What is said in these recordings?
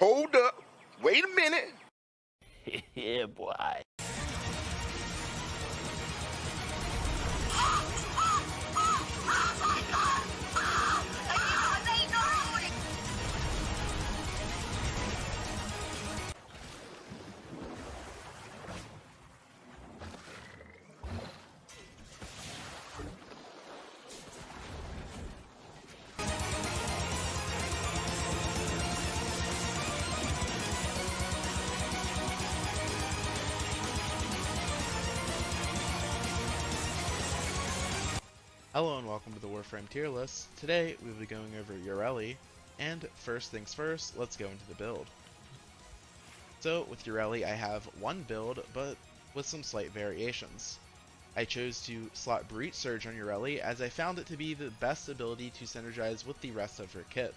Hold up. Wait a minute. Yeah, boy. Hello and welcome to the Warframe tier list. Today we will be going over Yareli, and first things first, let's go into the build. So with Yareli I have one build, but with some slight variations. I chose to slot Breach Surge on Yareli as I found it to be the best ability to synergize with the rest of her kit.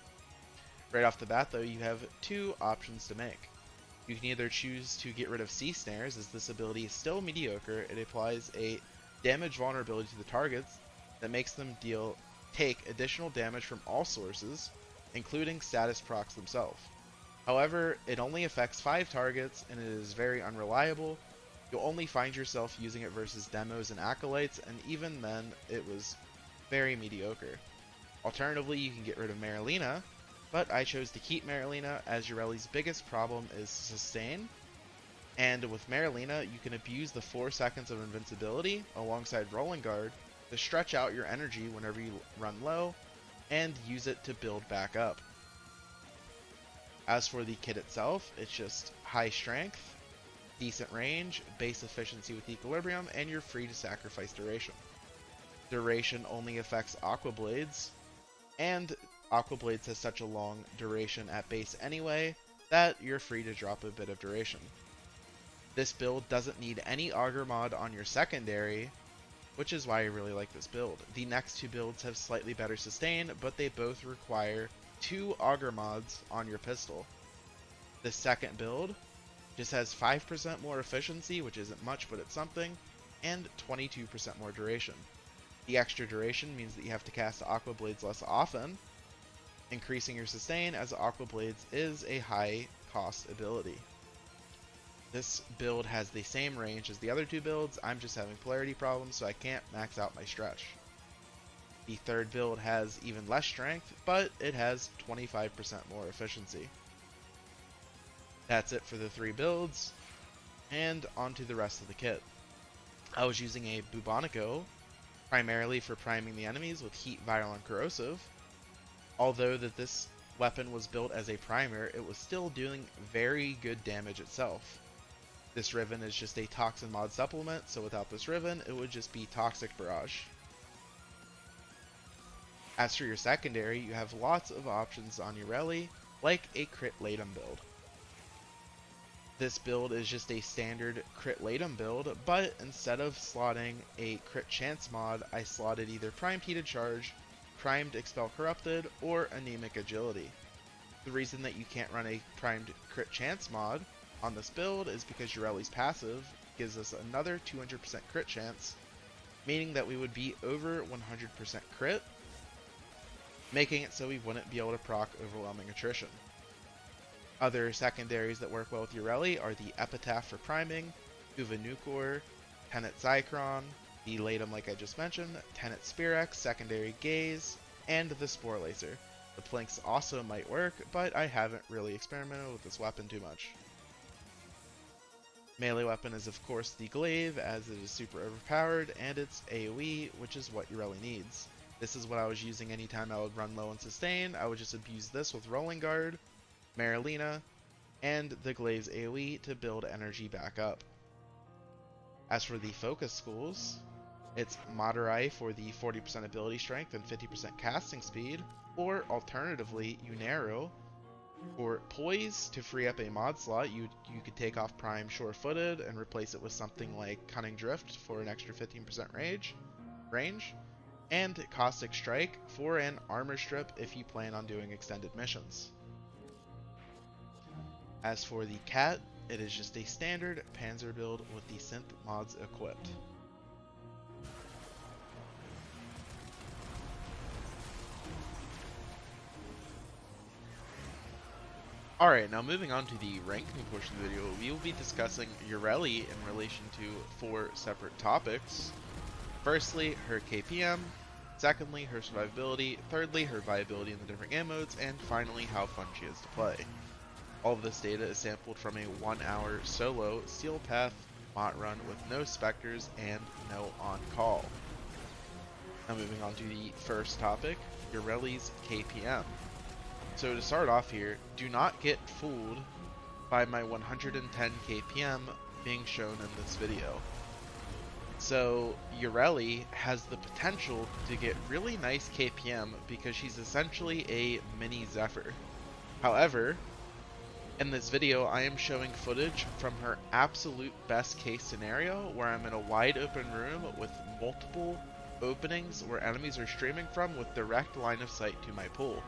Right off the bat though, you have two options to make. You can either choose to get rid of Sea Snares, as this ability is still mediocre. It applies a damage vulnerability to the targets that makes them take additional damage from all sources, including status procs themselves. However, it only affects 5 targets and it is very unreliable. You'll only find yourself using it versus demos and acolytes, and even then it was very mediocre. Alternatively, you can get rid of Marilena, but I chose to keep Marilena as Yareli's biggest problem is sustain. And with Marilena, you can abuse the 4 seconds of invincibility alongside Rolling Guard to stretch out your energy whenever you run low, and use it to build back up. As for the kit itself, it's just high strength, decent range, base efficiency with equilibrium, and you're free to sacrifice duration. Duration only affects Aqua Blades, and Aqua Blades has such a long duration at base anyway that you're free to drop a bit of duration. This build doesn't need any Augur mod on your secondary, which is why I really like this build. The next two builds have slightly better sustain, but they both require 2 Augur mods on your pistol. The second build just has 5% more efficiency, which isn't much, but it's something, and 22% more duration. The extra duration means that you have to cast Aqua Blades less often, increasing your sustain, as Aqua Blades is a high cost ability. This build has the same range as the other two builds. I'm just having polarity problems, so I can't max out my stretch. The third build has even less strength, but it has 25% more efficiency. That's it for the 3 builds, and on to the rest of the kit. I was using a Bubonico, primarily for priming the enemies with Heat, Viral, and Corrosive. Although that this weapon was built as a primer, it was still doing very good damage itself. This Riven is just a Toxin mod supplement, so without this Riven, it would just be Toxic Barrage. As for your secondary, you have lots of options on Yareli, like a Crit Latum build. This build is just a standard Crit Latum build, but instead of slotting a Crit Chance mod, I slotted either Primed Heated Charge, Primed Expel Corrupted, or Anemic Agility. The reason that you can't run a Primed Crit Chance mod on this build is because Yareli's passive gives us another 200% crit chance, meaning that we would be over 100% crit, making it so we wouldn't be able to proc overwhelming attrition. Other secondaries that work well with Yareli are the Epitaph for priming, Uvanukor, Tenet Zychron, the Latum like I just mentioned, Tenet Spirex, secondary Gaze, and the Spore Lacer. The Plinks also might work, but I haven't really experimented with this weapon too much. Melee weapon is of course the Glaive, as it is super overpowered, and it's AoE, which is what Yareli needs. This is what I was using anytime I would run low and sustain. I would just abuse this with Rolling Guard, Marilena, and the Glaive's AoE to build energy back up. As for the focus schools, it's Madurai for the 40% ability strength and 50% casting speed, or alternatively Unero for Poise to free up a mod slot. You could take off Prime Sure-Footed and replace it with something like Cunning Drift for an extra 15% range, and Caustic Strike for an armor strip if you plan on doing extended missions. As for the Cat, it is just a standard Panzer build with the synth mods equipped. Alright, now moving on to the ranking portion of the video, we will be discussing Yareli in relation to 4 separate topics. Firstly, her KPM, secondly, her survivability, thirdly, her viability in the different game modes, and finally, how fun she is to play. All of this data is sampled from a 1-hour solo Steel Path bot run with no specters and no on-call. Now moving on to the first topic, Yareli's KPM. So to start off here, do not get fooled by my 110 KPM being shown in this video. So Yareli has the potential to get really nice KPM because she's essentially a mini Zephyr. However, in this video I am showing footage from her absolute best case scenario where I'm in a wide open room with multiple openings where enemies are streaming from with direct line of sight to my pool.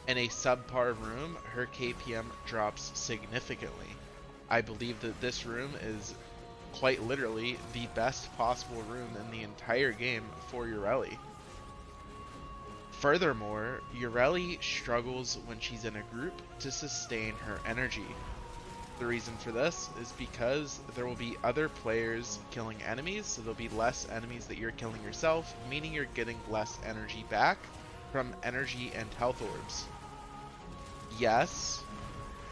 In a subpar room, her KPM drops significantly. I believe that this room is quite literally the best possible room in the entire game for Yareli. Furthermore, Yareli struggles when she's in a group to sustain her energy. The reason for this is because there will be other players killing enemies, so there'll be less enemies that you're killing yourself, meaning you're getting less energy back from energy and health orbs. Yes,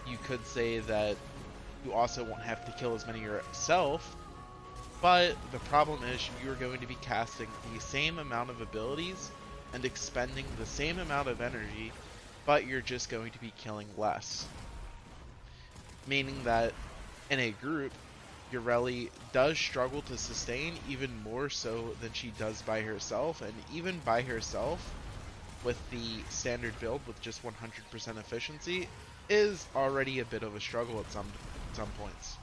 you could say that you also won't have to kill as many yourself, but the problem is you're going to be casting the same amount of abilities and expending the same amount of energy, but you're just going to be killing less. Meaning that in a group, Yareli does struggle to sustain even more so than she does by herself, and even by herself, with the standard build with just 100% efficiency, is already a bit of a struggle at some points.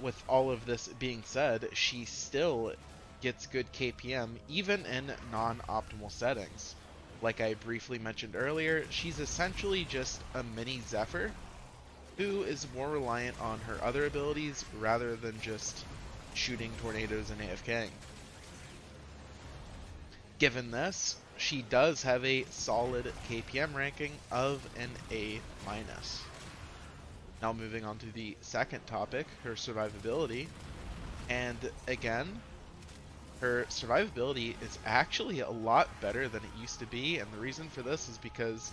With all of this being said, she still gets good KPM even in non-optimal settings. Like I briefly mentioned earlier, she's essentially just a mini Zephyr who is more reliant on her other abilities rather than just shooting tornadoes and AFKing. Given this, she does have a solid KPM ranking of an A-. Now moving on to the second topic, her survivability. And again, her survivability is actually a lot better than it used to be, and the reason for this is because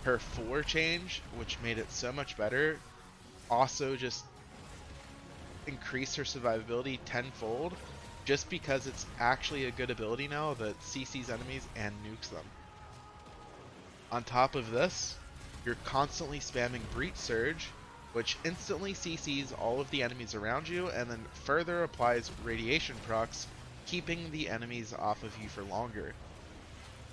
her 4 change, which made it so much better, also just increased her survivability tenfold, just because it's actually a good ability now that CCs enemies and nukes them. On top of this, you're constantly spamming Breach Surge, which instantly CCs all of the enemies around you and then further applies radiation procs, keeping the enemies off of you for longer.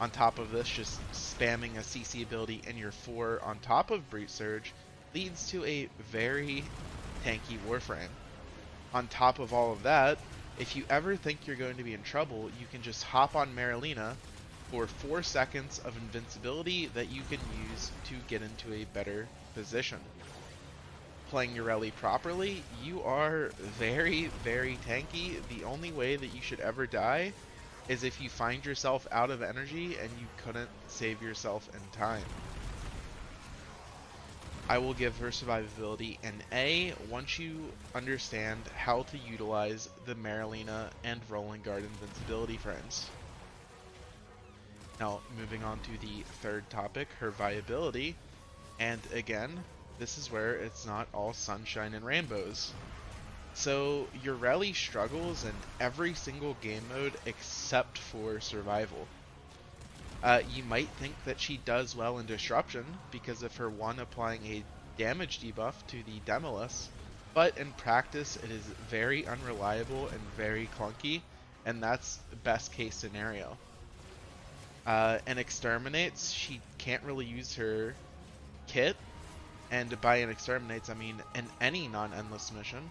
On top of this, just spamming a CC ability in your 4 on top of Breach Surge leads to a very tanky Warframe. On top of all of that, if you ever think you're going to be in trouble, you can just hop on Marilena for 4 seconds of invincibility that you can use to get into a better position. Playing Yareli properly, you are very, very tanky. The only way that you should ever die is if you find yourself out of energy and you couldn't save yourself in time. I will give her survivability an A once you understand how to utilize the Marilena and Rolling Guard invincibility frames. Now, moving on to the third topic, her viability. And again, this is where it's not all sunshine and rainbows. So, Yareli struggles in every single game mode except for survival. You might think that she does well in Disruption because of her 1 applying a damage debuff to the Demolus, but in practice it is very unreliable and very clunky, and that's best case scenario. In Exterminates, she can't really use her kit, and by in Exterminates I mean in any non-endless mission.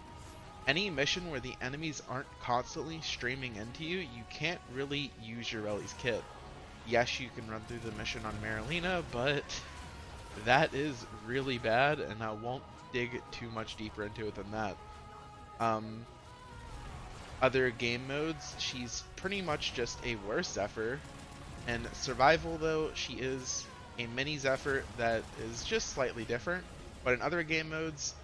Any mission where the enemies aren't constantly streaming into you, you can't really use Yareli's kit. Yes, you can run through the mission on Marilena, but that is really bad, and I won't dig too much deeper into it than that. Other game modes, she's pretty much just a worse Zephyr. And survival, though, she is a mini Zephyr that is just slightly different, but in other game modes,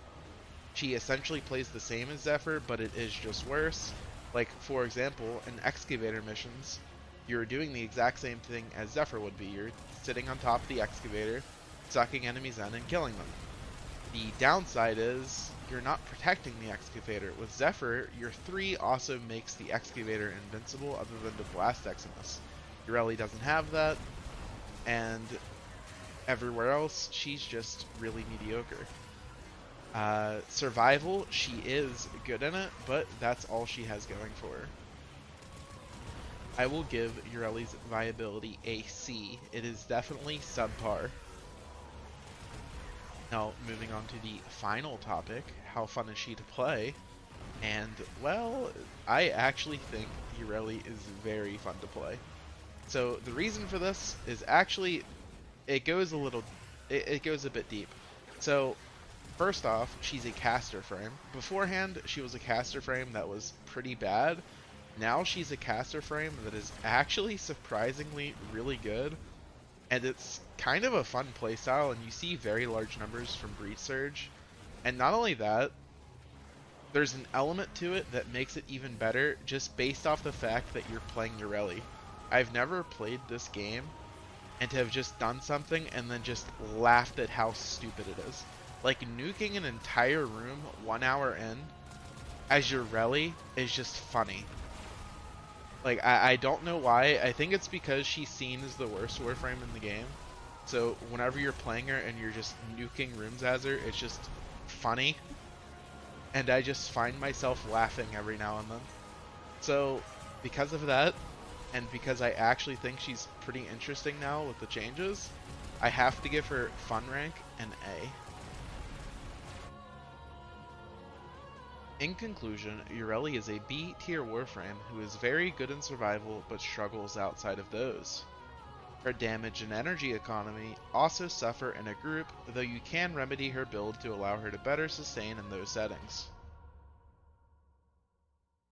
she essentially plays the same as Zephyr, but it is just worse. Like, for example, in Excavator missions, you're doing the exact same thing as Zephyr would be. You're sitting on top of the Excavator, sucking enemies in and killing them. The downside is you're not protecting the Excavator. With Zephyr, your 3 also makes the Excavator invincible other than to Blast Eximus. Yareli doesn't have that, and everywhere else, she's just really mediocre. Survival, she is good in it, but that's all she has going for her. I will give Yareli's Viability a C. It is definitely subpar. Now, moving on to the final topic, how fun is she to play? And, well, I actually think Yareli is very fun to play. So, the reason for this is actually, it goes a bit deep. So, first off, she's a caster frame. Beforehand, she was a caster frame that was pretty bad. Now she's a caster frame that is actually surprisingly really good. And it's kind of a fun playstyle, and you see very large numbers from Breach Surge. And not only that, there's an element to it that makes it even better just based off the fact that you're playing Yareli. I've never played this game and to have just done something and then just laughed at how stupid it is. Like, nuking an entire room 1 hour in as Yareli is just funny. Like, I don't know why. I think it's because she's seen as the worst Warframe in the game. So whenever you're playing her and you're just nuking rooms as her, it's just funny. And I just find myself laughing every now and then. So because of that, and because I actually think she's pretty interesting now with the changes, I have to give her fun rank an A. In conclusion, Yareli is a B tier Warframe who is very good in survival but struggles outside of those. Her damage and energy economy also suffer in a group, though you can remedy her build to allow her to better sustain in those settings.